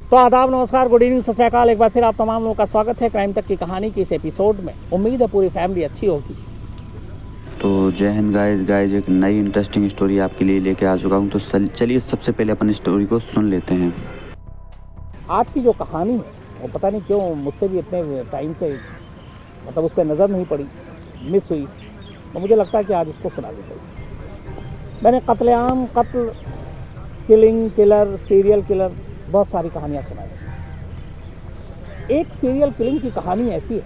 तो आदाब, नमस्कार, गुड इवनिंग, सत श्री अकाल। एक बार फिर आप तमाम लोगों का स्वागत है क्राइम तक की कहानी की इस एपिसोड में। उम्मीद है पूरी फैमिली अच्छी होगी। तो जय हिंद गाइज एक नई इंटरेस्टिंग स्टोरी आपके लिए लेके आ चुका हूँ। तो चलिए सबसे पहले अपन स्टोरी को सुन लेते हैं। आज की जो कहानी है वो पता नहीं क्यों मुझसे भी इतने टाइम से मतलब उस पर नज़र नहीं पड़ी, मिस हुई, तो मुझे लगता है कि आज उसको सुना देते हैं। मैंने कत्लेआम, कत्ल, किलिंग, किलर, सीरियल किलर, बहुत सारी कहानियाँ सुनाई। एक सीरियल किलिंग की कहानी ऐसी है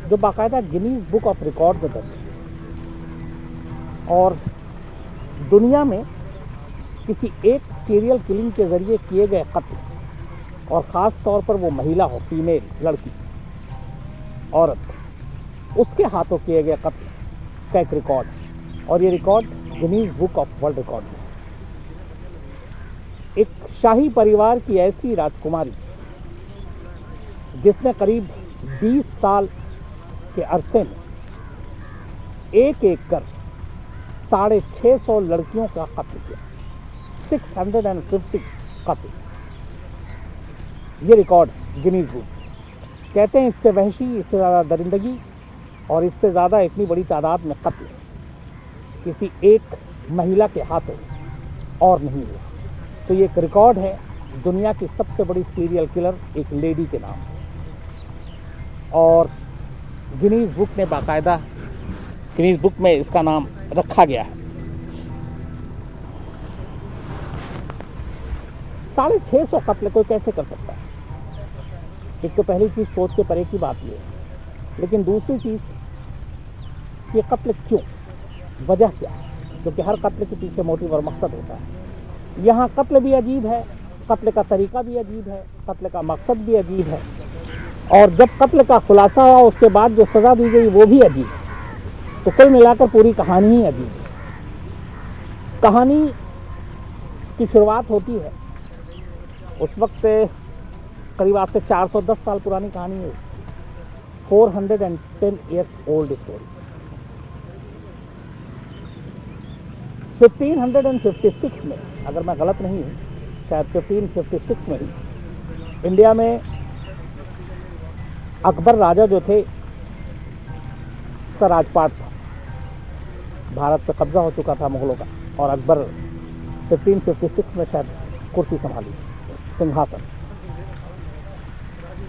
जो बाकायदा गिनीज बुक ऑफ रिकॉर्ड में दर्ज है और दुनिया में किसी एक सीरियल किलिंग के ज़रिए किए गए कत्ल, और ख़ास तौर पर वो महिला हो, फीमेल, लड़की, औरत, उसके हाथों किए गए कत्ल का एक रिकॉर्ड है। और ये record Guinness book of world record में। एक शाही परिवार की ऐसी राजकुमारी जिसने करीब 20 साल के अरसे में एक एक कर 650 लड़कियों का कत्ल किया, 650 कत्ल। ये रिकॉर्ड गिनीज बुक। कहते हैं इससे वहशी, इससे ज़्यादा दरिंदगी और इससे ज़्यादा इतनी बड़ी तादाद में कत्ल किसी एक महिला के हाथों और नहीं हुआ। तो ये एक रिकॉर्ड है दुनिया की सबसे बड़ी सीरियल किलर एक लेडी के नाम, और गिनीज बुक ने बाकायदा गिनीज बुक में इसका नाम रखा गया है। 650 कत्ल कोई कैसे कर सकता है? एक तो पहली चीज़ सोच के परे की बात ये है, लेकिन दूसरी चीज़ ये कत्ल क्यों, वजह क्या है? क्योंकि हर कत्ल के पीछे मोटिव और मकसद होता है। यहाँ कत्ल भी अजीब है, कत्ल का तरीका भी अजीब है, कत्ल का मकसद भी अजीब है, और जब कत्ल का खुलासा हुआ उसके बाद जो सज़ा दी गई वो भी अजीब है। तो कुल मिलाकर पूरी कहानी ही अजीब है। कहानी की शुरुआत होती है उस वक्त करीब आज से 410 साल पुरानी कहानी है, 410 ईयर्स ओल्ड स्टोरी। 1556 में, अगर मैं गलत नहीं हूँ, शायद 1556 में ही इंडिया में अकबर राजा जो थे उसका राजपाट था। भारत पे कब्जा हो चुका था मुगलों का, और अकबर 1556 में शायद कुर्सी संभाली, सिंहासन।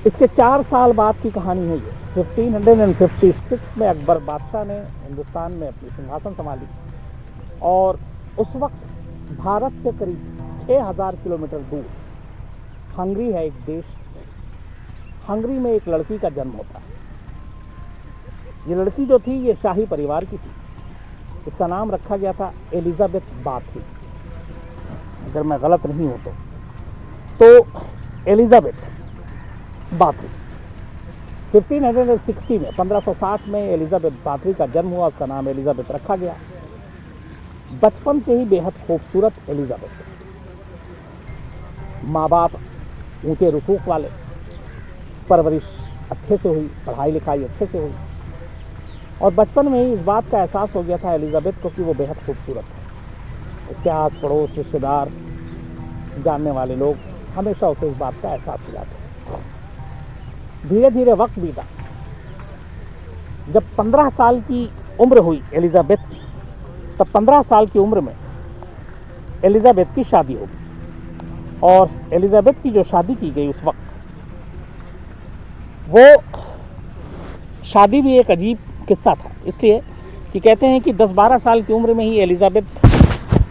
इसके 4 साल बाद की कहानी है ये। 1556 में अकबर बादशाह ने हिंदुस्तान में अपनी सिंहासन संभाली, और उस वक्त भारत से करीब 6000 किलोमीटर दूर हंगरी है एक देश। हंगरी में एक लड़की का जन्म होता है। ये लड़की जो थी ये शाही परिवार की थी। इसका नाम रखा गया था एलिजाबेथ बाथरी, अगर मैं गलत नहीं हूं तो एलिजाबेथ बाथरी 1560 में, 1560 में एलिजाबेथ बाथरी का जन्म हुआ। उसका नाम एलिजाबेथ रखा गया। बचपन से ही बेहद खूबसूरत एलिजाबेथ, माँ बाप ऊंचे रसूख वाले, परवरिश अच्छे से हुई, पढ़ाई लिखाई अच्छे से हुई, और बचपन में ही इस बात का एहसास हो गया था एलिजाबेथ को कि वो बेहद खूबसूरत है। उसके आस पड़ोस, रिश्तेदार, जानने वाले लोग हमेशा उसे इस बात का एहसास दिलाते। धीरे धीरे वक्त बीता। जब 15 साल की उम्र हुई एलिजाबेथ की, तब 15 साल की उम्र में एलिजाबेथ की शादी हो गई। और एलिजाबेथ की जो शादी की गई उस वक्त, वो शादी भी एक अजीब किस्सा था, इसलिए कि कहते हैं कि 10-12 साल की उम्र में ही एलिजाबेथ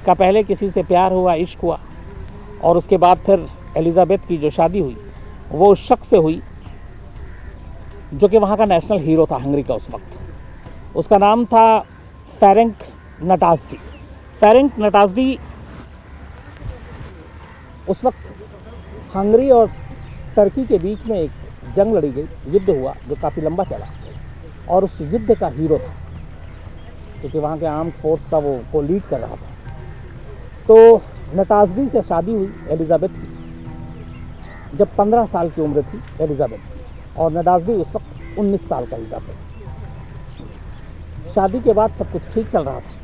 का पहले किसी से प्यार हुआ, इश्क हुआ, और उसके बाद फिर एलिजाबेथ की जो शादी हुई वो उस शख्स से हुई जो कि वहाँ का नेशनल हीरो था हंगरी का उस वक्त। उसका नाम था फेरेंक नटाज़डी। फेरेंक नटाज़डी उस वक्त हंगरी और टर्की के बीच में एक जंग लड़ी गई, युद्ध हुआ जो काफ़ी लंबा चला, और उस युद्ध का हीरो था क्योंकि वहाँ के आर्म्ड फोर्स का वो लीड कर रहा था। तो नटाज़डी से शादी हुई एलिजाबेथ की जब 15 साल की उम्र थी एलिजाबेथ की, और नटाज़डी उस वक्त 19 साल का ही था। शादी के बाद सब कुछ ठीक चल रहा था।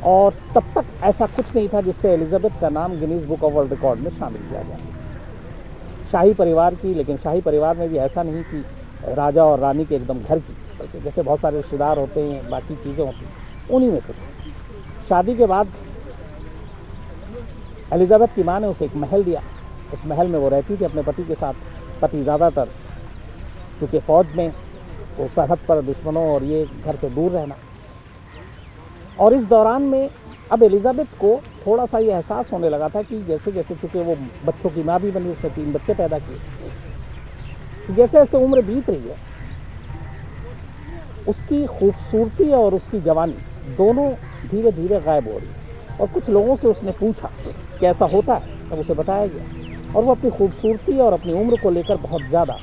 और तब तक ऐसा कुछ नहीं था जिससे एलिजाबेथ का नाम Guinness book of world record में शामिल किया जाए। शाही परिवार की, लेकिन शाही परिवार में भी ऐसा नहीं कि राजा और रानी के एकदम घर की, बल्कि जैसे बहुत सारे रिश्तेदार होते हैं, बाकी चीज़ें होती हैं, उन्हीं में से। शादी के बाद एलिजाबेथ की माँ ने उसे एक महल दिया। उस महल में वो रहती थी अपने पति के साथ। पति ज़्यादातर चूँकि फ़ौज में, वो सरहद पर दुश्मनों और ये घर से दूर रहना। और इस दौरान में अब एलिजाबेथ को थोड़ा सा ये एहसास होने लगा था कि जैसे जैसे, चूँकि वो बच्चों की माँ भी बनी, उसने 3 बच्चे पैदा किए, जैसे जैसे उम्र बीत रही है, उसकी खूबसूरती और उसकी जवानी दोनों धीरे धीरे गायब हो रही है। और कुछ लोगों से उसने पूछा कि ऐसा होता है, तब उसे बताया गया। और वो अपनी खूबसूरती और अपनी उम्र को लेकर बहुत ज़्यादा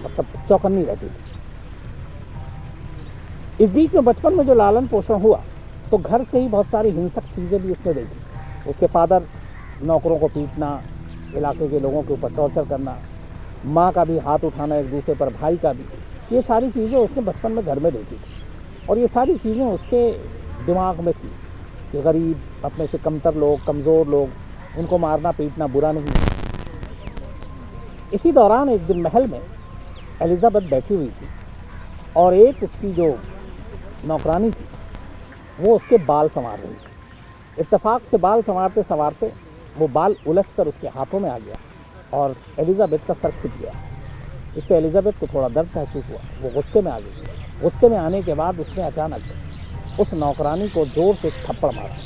मतलब चौकन्नी रहती थी। इस बीच में बचपन में जो लालन पोषण हुआ, तो घर से ही बहुत सारी हिंसक चीज़ें भी उसने देखी। उसके फादर नौकरों को पीटना, इलाके के लोगों के ऊपर टॉर्चर करना, माँ का भी हाथ उठाना एक दूसरे पर, भाई का भी, ये सारी चीज़ें उसने बचपन में घर में देखी थी। और ये सारी चीज़ें उसके दिमाग में थी कि गरीब, अपने से कमतर लोग, कमज़ोर लोग, उनको मारना पीटना बुरा नहीं। इसी दौरान एक दिन महल में एलिजाबेथ बैठी हुई थी और एक उसकी जो नौकरानी थी वो उसके बाल संवार रही थी। इत्तेफाक से बाल संवारते संवारते वो बाल उलझकर उसके हाथों में आ गया और एलिजाबेथ का सर खिंच गया। इससे एलिजाबेथ को थोड़ा दर्द महसूस हुआ। वो गुस्से में आ गई। गुस्से में आने के बाद उसने अचानक उस नौकरानी को ज़ोर से थप्पड़ मारा।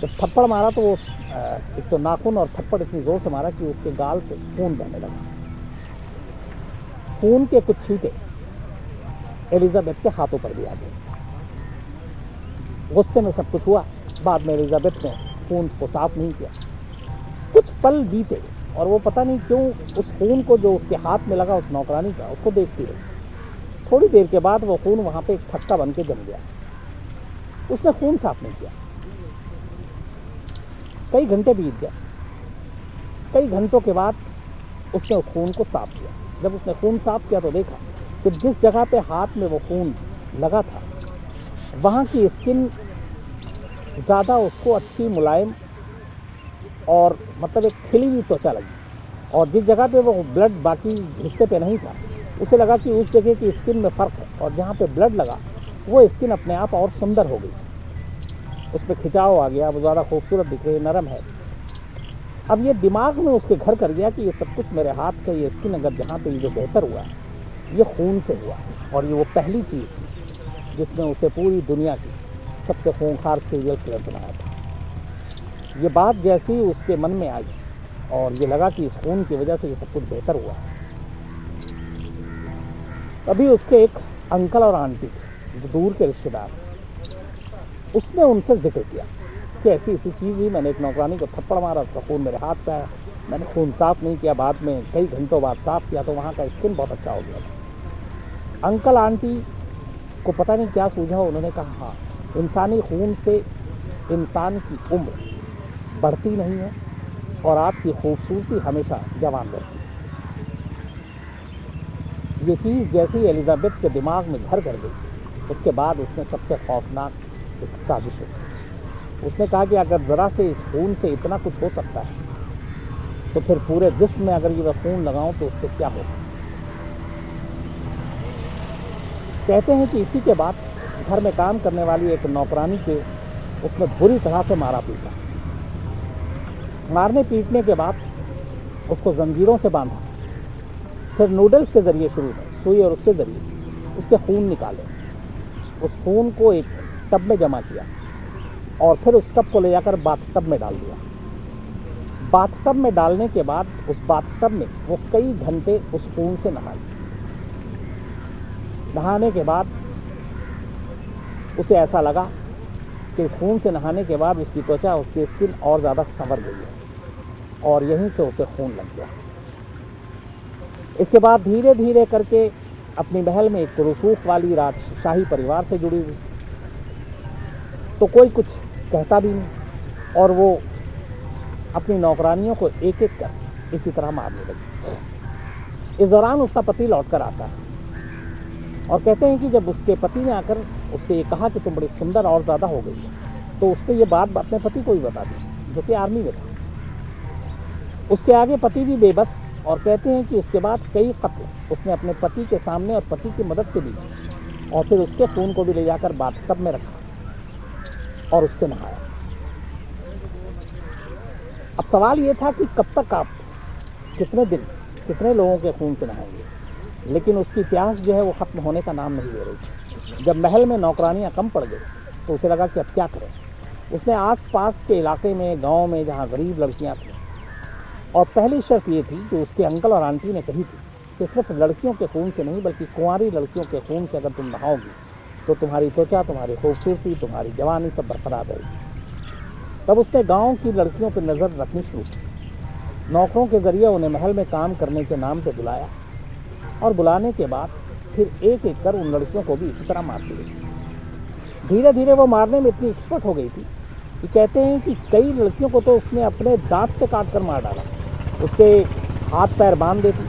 जब थप्पड़ मारा तो वो एक तो नाखून और थप्पड़ इतनी ज़ोर से मारा कि उसके गाल से खून बहने लगा। खून के कुछ छींटे एलिजाबेथ के हाथों पर भी आ गए। गुस्से में सब कुछ हुआ। बाद में एलिजाबेथ ने खून को साफ नहीं किया। कुछ पल बीते और वो पता नहीं क्यों उस खून को जो उसके हाथ में लगा, उस नौकरानी का, उसको देखती रही। थोड़ी देर के बाद वो खून वहाँ पे एक थक्का बन के जम गया। उसने खून साफ नहीं किया। कई घंटे बीत गए। कई घंटों के बाद उसने उस खून को साफ किया। जब उसने खून साफ किया तो देखा कि जिस जगह पे हाथ में वो खून लगा था, वहाँ की स्किन ज़्यादा उसको अच्छी, मुलायम और मतलब एक खिली हुई त्वचा लगी। और जिस जगह पे वो ब्लड बाकी हिस्से पे नहीं था, उसे लगा कि उस जगह की स्किन में फ़र्क है। और जहाँ पे ब्लड लगा वो स्किन अपने आप और सुंदर हो गई। उस पर खिंचाव आ गया, वो ज़्यादा खूबसूरत दिख रही है, नरम है। अब ये दिमाग में उसके घर कर गया कि ये सब कुछ मेरे हाथ का, ये स्किन अगर जहाँ पे जो बेहतर हुआ ये खून से हुआ। और ये वो पहली चीज़ थी जिसने उसे पूरी दुनिया की सबसे खूंखार सीरियल किलर बनाया था। ये बात जैसी उसके मन में आई और ये लगा कि इस खून की वजह से ये सब कुछ बेहतर हुआ। तभी उसके एक अंकल और आंटी जो दूर के रिश्तेदार, उसने उनसे जिक्र किया कि ऐसी ऐसी चीज़ ही, मैंने एक नौकरानी को थप्पड़ मारा, उसका खून मेरे हाथ पे आया, मैंने खून साफ़ नहीं किया, बाद में कई घंटों बाद साफ़ किया तो वहाँ का स्किन बहुत अच्छा हो गया। अंकल आंटी को पता नहीं क्या सूझा, उन्होंने कहा हाँ, इंसानी खून से इंसान की उम्र बढ़ती नहीं है और आपकी खूबसूरती हमेशा जवान रहती है। ये चीज़ जैसे ही एलिजाबेथ के दिमाग में घर कर गई, उसके बाद उसने सबसे खौफनाक एक साजिश की। उसने कहा कि अगर ज़रा से इस खून से इतना कुछ हो सकता है तो फिर पूरे जिस्म में अगर ये खून लगाऊं तो उससे क्या होगा। कहते हैं कि इसी के बाद घर में काम करने वाली एक नौकरानी के उसने बुरी तरह से मारा पीटा। मारने पीटने के बाद उसको जंजीरों से बांधा, फिर नूडल्स के ज़रिए शुरू में सुई और उसके ज़रिए उसके खून निकाले। उस खून को एक टब में जमा किया और फिर उस टब को ले जाकर बाथटब में डाल दिया। बाथटब में डालने के बाद उस बाथटब में वो कई घंटे उस खून से नहाई। नहाने के बाद उसे ऐसा लगा कि इस खून से नहाने के बाद उसकी त्वचा, उसकी स्किन और ज़्यादा संवर गई है और यहीं से उसे खून लग गया। इसके बाद धीरे धीरे करके अपनी महल में एक रसूख वाली राजशाही परिवार से जुड़ी हुई, तो कोई कुछ कहता भी नहीं और वो अपनी नौकरानियों को एक एक कर इसी तरह मारने लगी। इस दौरान उसका पति लौट कर आता है और कहते हैं कि जब उसके पति ने आकर उससे ये कहा कि तुम बड़ी सुंदर और ज़्यादा हो गई, तो उसने ये बात अपने पति को भी बता दी, जो कि आर्मी में था। उसके आगे पति भी बेबस, और कहते हैं कि उसके बाद कई कत्ल उसने अपने पति के सामने और पति की मदद से भी, और फिर उसके खून को भी ले जाकर बाथटब में रखा और उससे नहाया। अब सवाल ये था कि कब तक आप, कितने दिन, कितने लोगों के खून से नहाएंगे, लेकिन उसकी प्यास जो है वो ख़त्म होने का नाम नहीं ले रही थी। जब महल में नौकरानियाँ कम पड़ गई तो उसे लगा कि अब क्या करें। उसने आस-पास के इलाके में, गांव में जहां गरीब लड़कियां थीं, और पहली शर्त ये थी जो उसके अंकल और आंटी ने कही थी कि सिर्फ लड़कियों के खून से नहीं बल्कि कुंवारी लड़कियों के खून से अगर तुम नहाओगी तो तुम्हारी त्वचा, तुम्हारी खूबसूरती, तुम्हारी जवानी सब बरकरार रहेगी। तब उसने गांव की लड़कियों पर नज़र रखनी शुरू की। नौकरों के जरिए उन्हें महल में काम करने के नाम पे बुलाया, और बुलाने के बाद फिर एक एक कर उन लड़कियों को भी इसी तरह मारती रही। धीरे धीरे वो मारने में इतनी एक्सपर्ट हो गई थी कि कहते हैं कि कई लड़कियों को तो उसने अपने दांत से काट कर मार डाला। उसके हाथ पैर बांध देती,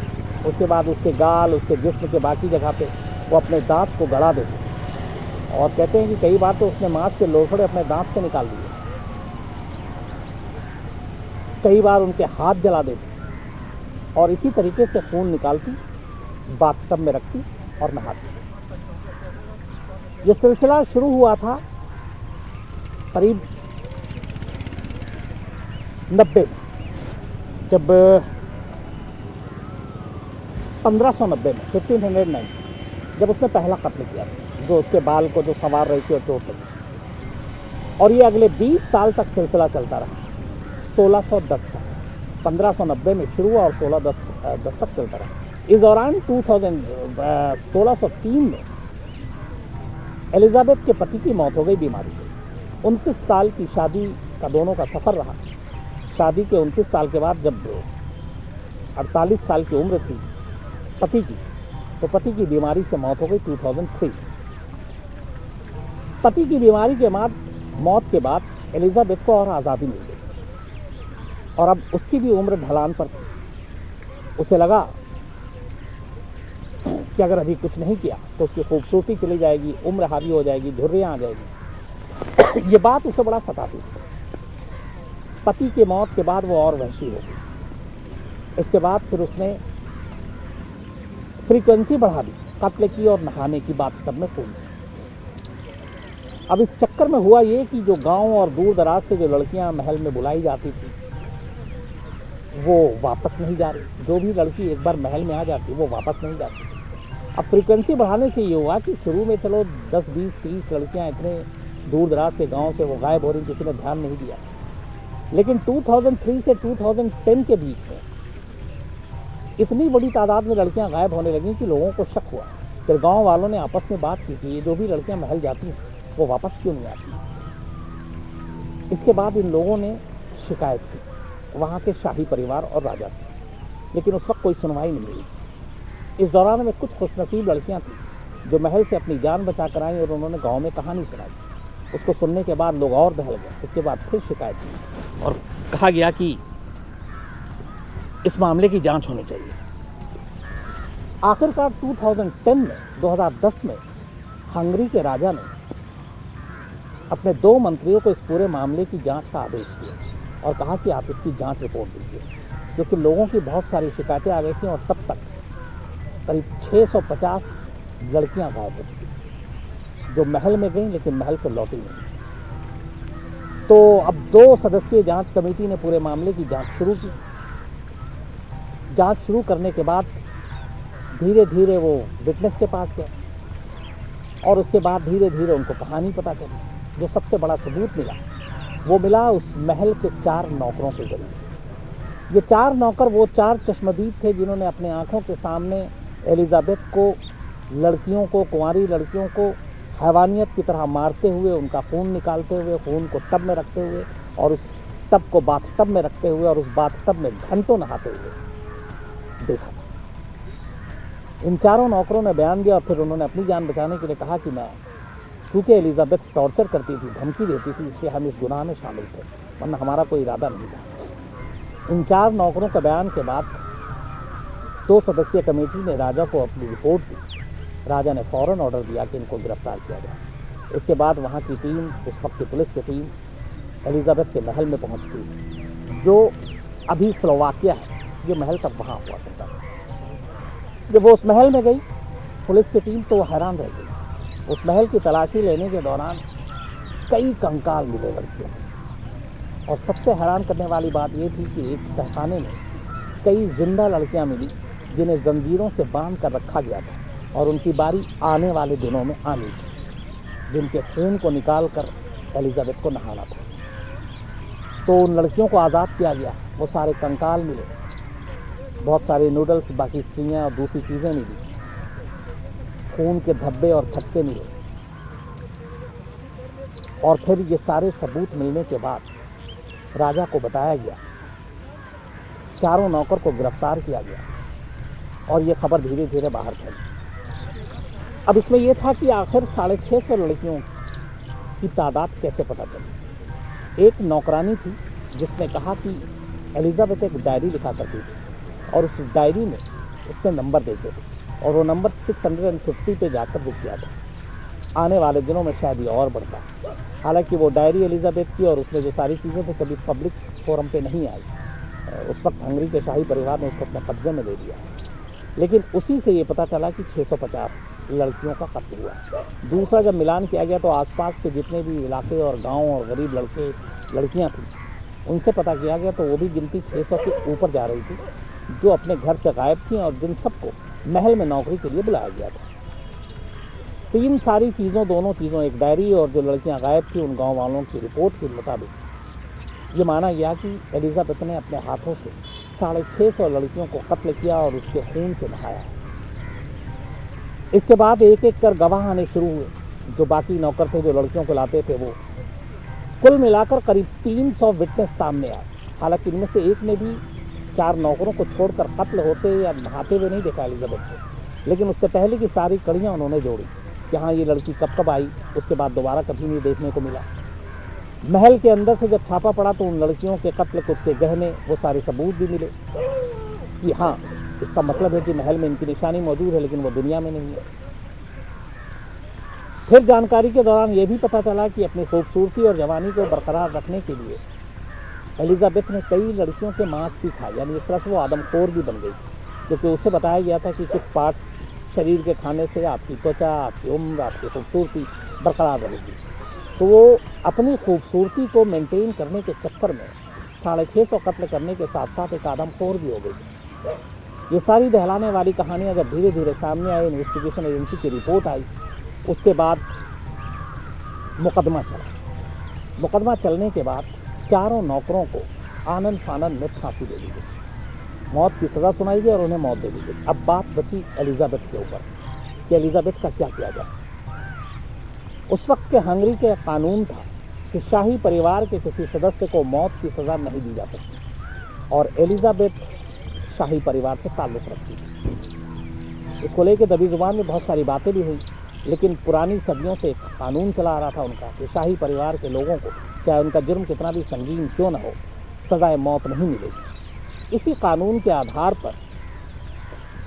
उसके बाद उसके गाल, उसके जिस्म के बाकी जगह पे वो अपने दांत को गड़ा देती, और कहते हैं कि कई बार तो उसने मांस के लोथड़े अपने दांत से निकाल दिए। कई बार उनके हाथ जला देती, और इसी तरीके से खून निकालती, बाथटब में रखती और नहाती। ये सिलसिला शुरू हुआ था करीब 90 में, जब 1590 में 1590 जब उसने पहला कत्ल किया था, जो उसके बाल को जो संवार रही थी और चोट लगी। और ये अगले 20 साल तक सिलसिला चलता रहा, 1610 तक। 1590 में शुरू हुआ और 1610 तक चलता रहा। इस दौरान 1603 में एलिजाबेथ के पति की मौत हो गई बीमारी से। 29 साल की शादी का दोनों का सफ़र रहा। शादी के 29 साल के बाद जब 48 साल की उम्र थी पति की, तो पति की बीमारी से मौत हो गई 2003। पति की बीमारी के बाद, मौत के बाद एलिजाबेथ को और आज़ादी मिल गई, और अब उसकी भी उम्र ढलान पर थी। उसे लगा कि अगर अभी कुछ नहीं किया तो उसकी खूबसूरती चली जाएगी, उम्र हावी हो जाएगी, झुर्रियाँ आ जाएगी। ये बात उसे बड़ा सताती थी। पति की मौत के बाद वो और वहशी हो गई। इसके बाद फिर उसने फ्रीक्वेंसी बढ़ा दी कत्ल की और नहाने की बात में खून से। अब इस चक्कर में हुआ ये कि जो गांव और दूर दराज से जो लड़कियां महल में बुलाई जाती थी वो वापस नहीं जा रही। जो भी लड़की एक बार महल में आ जाती वो वापस नहीं जाती। अब फ्रीक्वेंसी बढ़ाने से ये हुआ कि शुरू में चलो 10, 20, 30 लड़कियां इतने दूर दराज के गांव से वो गायब हो रही, किसी ने ध्यान नहीं दिया। लेकिन 2003 से 2010 के बीच में इतनी बड़ी तादाद में लड़कियां गायब होने लगी कि लोगों को शक हुआ। फिर गांव वालों ने आपस में बात की कि ये जो भी लड़कियां महल जाती हैं वो वापस क्यों नहीं आती। इसके बाद इन लोगों ने शिकायत की वहाँ के शाही परिवार और राजा से, लेकिन उस वक्त कोई सुनवाई नहीं हुई। इस दौरान में कुछ खुशनसीब लड़कियां थीं जो महल से अपनी जान बचा कर आई और उन्होंने गांव में कहानी सुनाई। उसको सुनने के बाद लोग और दहल गए। इसके बाद फिर शिकायत की और कहा गया कि इस मामले की जांच होनी चाहिए। आखिरकार 2010 में हंगरी के राजा ने अपने 2 मंत्रियों को इस पूरे मामले की जांच का आदेश दिया और कहा कि आप इसकी जांच रिपोर्ट दीजिए, क्योंकि लोगों की बहुत सारी शिकायतें आ गई थी और तब तक करीब 650 लड़कियां गायब हो चुकी जो महल में गईं लेकिन महल से लौटी नहीं। तो अब 2 सदस्यीय जांच कमेटी ने पूरे मामले की जांच शुरू की। जांच शुरू करने के बाद धीरे धीरे वो विटनेस के पास गए और उसके बाद धीरे धीरे उनको कहानी पता चली। जो सबसे बड़ा सबूत मिला वो मिला उस महल के 4 नौकरों के जरिए। ये 4 नौकर वो 4 चश्मदीद थे जिन्होंने अपने आंखों के सामने एलिजाबेथ को, लड़कियों को, कुंवारी लड़कियों को हैवानियत की तरह मारते हुए, उनका खून निकालते हुए, खून को टब में रखते हुए और उस टब को बाथटब में रखते हुए और उस बाथटब में घंटों नहाते हुए देखा। इन 4 नौकरों ने बयान दिया और फिर उन्होंने अपनी जान बचाने के लिए कहा कि मैं, चूँकि एलिजाबेथ टॉर्चर करती थी, धमकी देती थी, इसलिए हम इस गुनाह में शामिल थे, वरना हमारा कोई इरादा नहीं था। इन 4 नौकरों के बयान के बाद 2 सदस्यीय कमेटी ने राजा को अपनी रिपोर्ट दी। राजा ने फौरन ऑर्डर दिया कि इनको गिरफ्तार किया जाए। इसके बाद वहाँ की टीम, उस वक्त की पुलिस की टीम एलिजाबेथ के महल में पहुंचती, जो अभी स्लोवाकिया है। ये महल तब वहाँ हुआ करता था। जब वो उस महल में गई पुलिस की टीम, तो वो हैरान रह गई। उस महल की तलाशी लेने के दौरान कई कंकाल मिले लड़कियों, और सबसे हैरान करने वाली बात ये थी कि एक तहखाने में कई जिंदा लड़कियां मिली जिन्हें जंजीरों से बांध कर रखा गया था, और उनकी बारी आने वाले दिनों में आनी थी, जिनके खून को निकाल कर एलिजाबेथ को नहाना था। तो उन लड़कियों को आज़ाद किया गया। वो सारे कंकाल मिले, बहुत सारे नूडल्स, बाकी सुइयाँ और दूसरी चीज़ें मिली, खून के धब्बे और थक्के मिले। और फिर ये सारे सबूत मिलने के बाद राजा को बताया गया, चारों नौकर को गिरफ्तार किया गया, और ये खबर धीरे धीरे बाहर फैली। अब इसमें यह था कि आखिर 650 लड़कियों की तादाद कैसे पता चली। एक नौकरानी थी जिसने कहा कि एलिजाबेथ एक डायरी लिखा करती थी, और उस डायरी में उसने नंबर देते थे, और वो नंबर 650 पे जाकर रुक गया था। आने वाले दिनों में शायद ये और बढ़ता। हालांकि वो डायरी एलिजाबेथ की और उसमें जो सारी चीज़ें थी कभी पब्लिक फोरम पे नहीं आई। उस वक्त हंगरी के शाही परिवार ने उसको अपने कब्जे में ले लिया, लेकिन उसी से ये पता चला कि 650 लड़कियों का कत्ल हुआ। दूसरा जब मिलान किया गया तो आसपास के जितने भी इलाके और गांव और गरीब लड़के लड़कियां थी, उनसे पता किया गया तो वो भी गिनती 600 के ऊपर जा रही थी, जो अपने घर से गायब थी और जिन सबको महल में नौकरी के लिए बुलाया गया था। तो इन सारी चीज़ों, दोनों चीज़ों, एक डायरी और जो लड़कियां गायब थी, उन गाँव वालों की रिपोर्ट के मुताबिक ये माना गया कि एलिजाबेथ ने अपने हाथों से 650 लड़कियों को कत्ल किया और उसके खून से नहाया। इसके बाद एक एक कर गवाह आने शुरू हुए, जो बाकी नौकर थे जो लड़कियों को लाते थे। वो कुल मिलाकर करीब 300 विटनेस सामने आए। हालांकि इनमें से एक ने भी 4 नौकरों को छोड़कर कत्ल होते या नहाते हुए नहीं देखा एलिजाबेथ को, लेकिन उससे पहले की सारी कड़ियाँ उन्होंने जोड़ी कि हाँ, ये लड़की कब कब आई, उसके बाद दोबारा कभी नहीं देखने को मिला। महल के अंदर से जब छापा पड़ा तो उन लड़कियों के कत्ल, कुछ के गहने, वो सारे सबूत भी मिले कि हाँ, इसका मतलब है कि महल में इनकी निशानी मौजूद है, लेकिन वो दुनिया में नहीं है। फिर जानकारी के दौरान ये भी पता चला कि अपनी खूबसूरती और जवानी को बरकरार रखने के लिए एलिजाबेथ ने कई लड़कियों के मांस भी खाए, यानी एक तरह से वो आदमखोर भी बन गई, क्योंकि उसे बताया गया था कि कुछ पार्ट्स शरीर के खाने से आपकी त्वचा, आपकी उम्र, आपकी खूबसूरती बरकरार रहेगी। तो वो अपनी खूबसूरती को मेंटेन करने के चक्कर में 650 कत्ल करने के साथ साथ एक आदमखोर भी हो गई। ये सारी दहलाने वाली कहानियाँ जब धीरे धीरे सामने आई, इन्वेस्टिगेशन एजेंसी की रिपोर्ट आई, उसके बाद मुकदमा चला। मुकदमा चलने के बाद चारों नौकरों को आनंद फानंद में फांसी दे दी गई, मौत की सज़ा सुनाई गई और उन्हें मौत दे दी गई। अब बात बची एलिजाबेथ के ऊपर कि एलिजाबेथ का क्या किया जाए। उस वक्त के हंगरी के कानून था कि शाही परिवार के किसी सदस्य को मौत की सज़ा नहीं दी जा सकती, और एलिजाबेथ शाही परिवार से ताल्लुक़ रखती थी। इसको लेकर दबी ज़ुबान में बहुत सारी बातें भी हुई, लेकिन पुरानी सदियों से एक कानून चला आ रहा था उनका कि शाही परिवार के लोगों को, चाहे उनका जुर्म कितना भी संगीन क्यों न हो, सज़ाए मौत नहीं मिलेगी। इसी कानून के आधार पर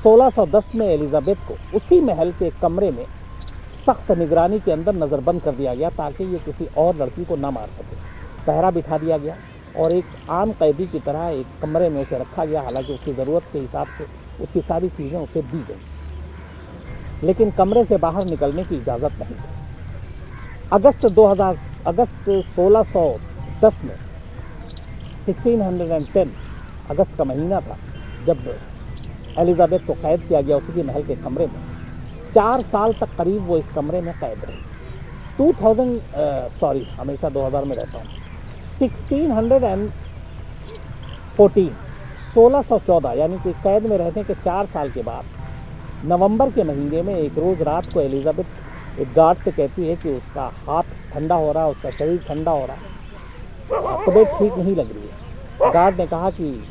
1610 में एलिजाबेथ को उसी महल के कमरे में सख्त निगरानी के अंदर नज़रबंद कर दिया गया, ताकि ये किसी और लड़की को ना मार सके। पहरा बिठा दिया गया और एक आम कैदी की तरह एक कमरे में उसे रखा गया। हालांकि उसकी ज़रूरत के हिसाब से उसकी सारी चीज़ें उसे दी गई, लेकिन कमरे से बाहर निकलने की इजाज़त नहीं थी। अगस्त 1610 में 1610 अगस्त का महीना था जब एलिजाबेथ को कैद किया गया उसी के महल के कमरे में। 4 साल तक करीब वो इस कमरे में कैद रही। 2000 में रहता हूँ। 1614 यानी कि कैद में रहने के 4 साल के बाद नवंबर के महीने में एक रोज़ रात को एलिजाबेथ एक गार्ड से कहती है कि उसका हाथ ठंडा हो रहा है, उसका शरीर ठंडा हो रहा है, तबीयत ठीक नहीं लग रही है। गार्ड ने कहा कि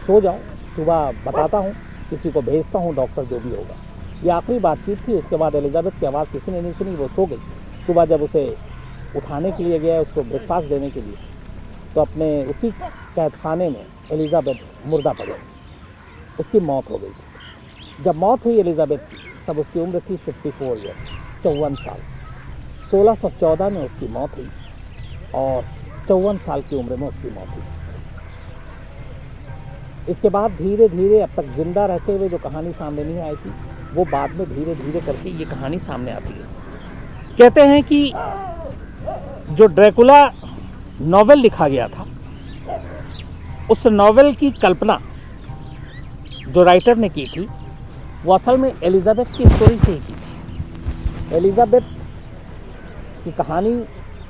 सो जाओ, सुबह बताता हूँ, किसी को भेजता हूँ, डॉक्टर जो भी होगा। ये आखिरी बातचीत थी। उसके बाद एलिजाबेथ की आवाज़ किसी ने नहीं सुनी, वो सो गई। सुबह जब उसे उठाने के लिए गया, उसको ब्रेकफास्ट देने के लिए, तो अपने उसी कैद खाने में एलिजाबेथ मुर्दा पड़ी, उसकी मौत हो गई। जब मौत हुई एलिजाबेथ की, तब उसकी उम्र थी 54 ईयर्स, 54 साल। 1614 में उसकी मौत हुई और 54 साल की उम्र में उसकी मौत हुई। इसके बाद धीरे धीरे अब तक जिंदा रहते हुए जो कहानी सामने नहीं आई थी, वो बाद में धीरे धीरे करके ये कहानी सामने आती है। कहते हैं कि जो ड्रैकुला नॉवेल लिखा गया था, उस नॉवेल की कल्पना जो राइटर ने की थी, वो असल में एलिजाबेथ की स्टोरी से ही की थी। एलिजाबेथ की कहानी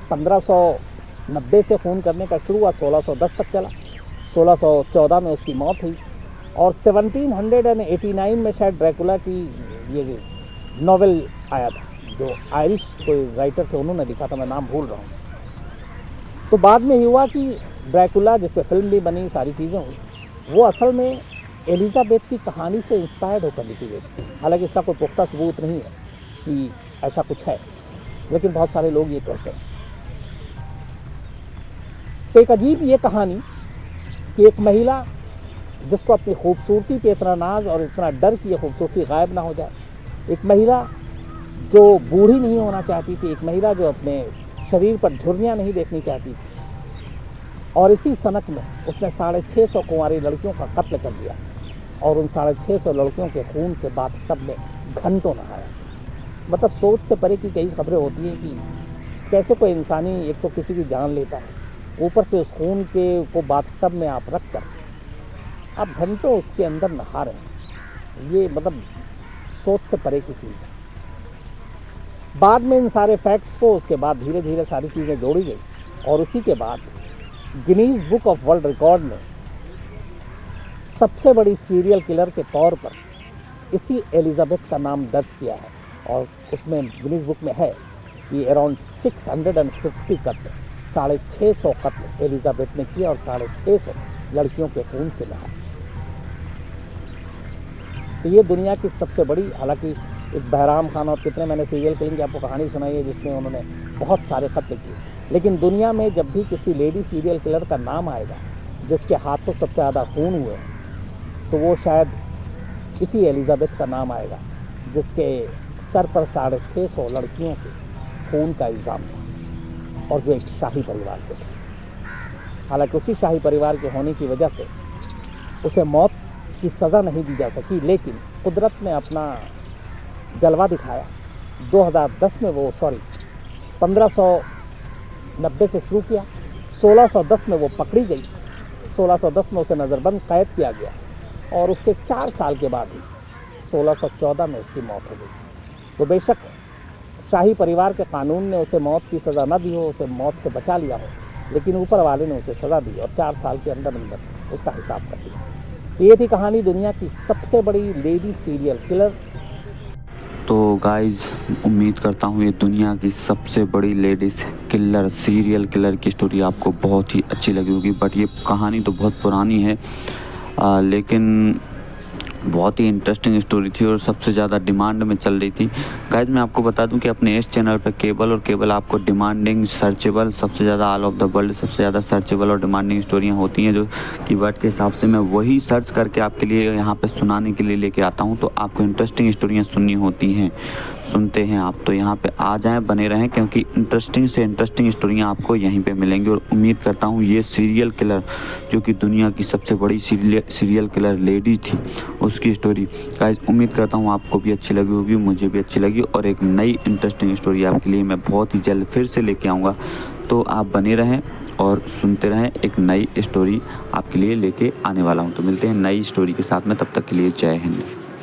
1590 से खून करने का शुरू हुआ, 1610 तक चला। 1614 में उसकी मौत हुई और 1789 में शायद ड्रैकुला की ये नॉवेल आया था, जो आयरिश कोई राइटर थे उन्होंने लिखा था, मैं नाम भूल रहा हूँ। तो बाद में हुआ कि ड्रैकुला, जिस पे फिल्म भी बनी, सारी चीज़ें हुई, वो असल में एलिजाबेथ की कहानी से इंस्पायर्ड होकर लिखी गई। हालांकि इसका कोई पुख्ता सबूत नहीं है कि ऐसा कुछ है, लेकिन बहुत सारे लोग ये कहते हैं। तो एक अजीब ये कहानी कि एक महिला जिसको अपनी खूबसूरती पे इतना नाज और इतना डर कि ये खूबसूरती गायब ना हो जाए, एक महिला जो बूढ़ी नहीं होना चाहती थी, एक महिला जो अपने शरीर पर झुर्रियाँ नहीं देखनी चाहती थी, और इसी सनक में उसने 650 कुंवारी लड़कियों का कत्ल कर दिया और उन 650 लड़कियों के खून से बाथटब में घंटों नहाया। मतलब सोच से परे की कई खबरें होती हैं कि कैसे कोई इंसानी एक तो किसी की जान लेता है, ऊपर से उस खून के को बाथटब में आप रख कर आप घंटों उसके अंदर नहा रहे हैं। ये मतलब सोच से परे की चीज़ है। बाद में इन सारे फैक्ट्स को उसके बाद धीरे धीरे सारी चीज़ें जोड़ी गई और उसी के बाद Guinness book of world record में सबसे बड़ी सीरियल किलर के तौर पर इसी एलिजाबेथ का नाम दर्ज किया है और उसमें गिनीज बुक में है कि अराउंड 650 कत्ल, 650 कत्ल एलिजाबेथ ने किया और 650 लड़कियों के खून से नहाया। तो ये दुनिया की सबसे बड़ी, हालांकि एक बहराम खान और कितने मैंने सीरियल किलिंग की आपको कहानी सुनाई है जिसमें उन्होंने बहुत सारे कत्ल किए, लेकिन दुनिया में जब भी किसी लेडी सीरियल किलर का नाम आएगा जिसके हाथों सबसे ज़्यादा खून हुए, तो वो शायद इसी एलिजाबेथ का नाम आएगा जिसके सर पर 650 लड़कियों के खून का इल्ज़ाम था और जो एक शाही परिवार से था। हालांकि उसी शाही परिवार के होने की वजह से उसे मौत की सज़ा नहीं दी जा सकी, लेकिन कुदरत ने अपना जलवा दिखाया। 2010 में वो 1590 से शुरू किया, 1610 में वो पकड़ी गई, 1610 में उसे नज़रबंद कैद किया गया और उसके 4 साल के बाद ही 1614 में उसकी मौत हो गई। तो बेशक शाही परिवार के कानून ने उसे मौत की सज़ा न दी हो, उसे मौत से बचा लिया हो, लेकिन ऊपर वाले ने उसे सज़ा दी और 4 साल के अंदर अंदर उसका हिसाब कर दिया। तो ये थी कहानी दुनिया की सबसे बड़ी लेडी सीरियल किलर। तो गाइज़ उम्मीद करता हूँ ये दुनिया की सबसे बड़ी लेडीज़ किलर, सीरियल किलर की स्टोरी आपको बहुत ही अच्छी लगी होगी। बट ये कहानी तो बहुत पुरानी है, लेकिन बहुत ही इंटरेस्टिंग स्टोरी थी और सबसे ज़्यादा डिमांड में चल रही थी। गाइज मैं आपको बता दूं कि अपने इस चैनल पर केवल और केवल आपको डिमांडिंग, सर्चेबल, सबसे ज़्यादा ऑल ऑफ द वर्ल्ड सबसे ज़्यादा सर्चेबल और डिमांडिंग स्टोरियां होती हैं, जो कीवर्ड के हिसाब से मैं वही सर्च करके आपके लिए यहाँ पे सुनाने के लिए लेके आता हूँ। तो आपको इंटरेस्टिंग स्टोरियाँ सुननी होती हैं, सुनते हैं आप, तो यहाँ पे आ जाएं, बने रहें, क्योंकि इंटरेस्टिंग से इंटरेस्टिंग स्टोरियाँ आपको यहीं पे मिलेंगी। और उम्मीद करता हूँ ये सीरियल किलर, जो कि दुनिया की सबसे बड़ी सीरियल किलर लेडी थी, उसकी स्टोरी गाइस उम्मीद करता हूँ आपको भी अच्छी लगी होगी, मुझे भी अच्छी लगी। और एक नई इंटरेस्टिंग स्टोरी आपके लिए मैं बहुत ही जल्द फिर से लेके आऊँगा, तो आप बने रहें और सुनते रहें। एक नई स्टोरी आपके लिए लेके आने वाला हूँ। तो मिलते हैं नई स्टोरी के साथ में, तब तक के लिए जय हिंद।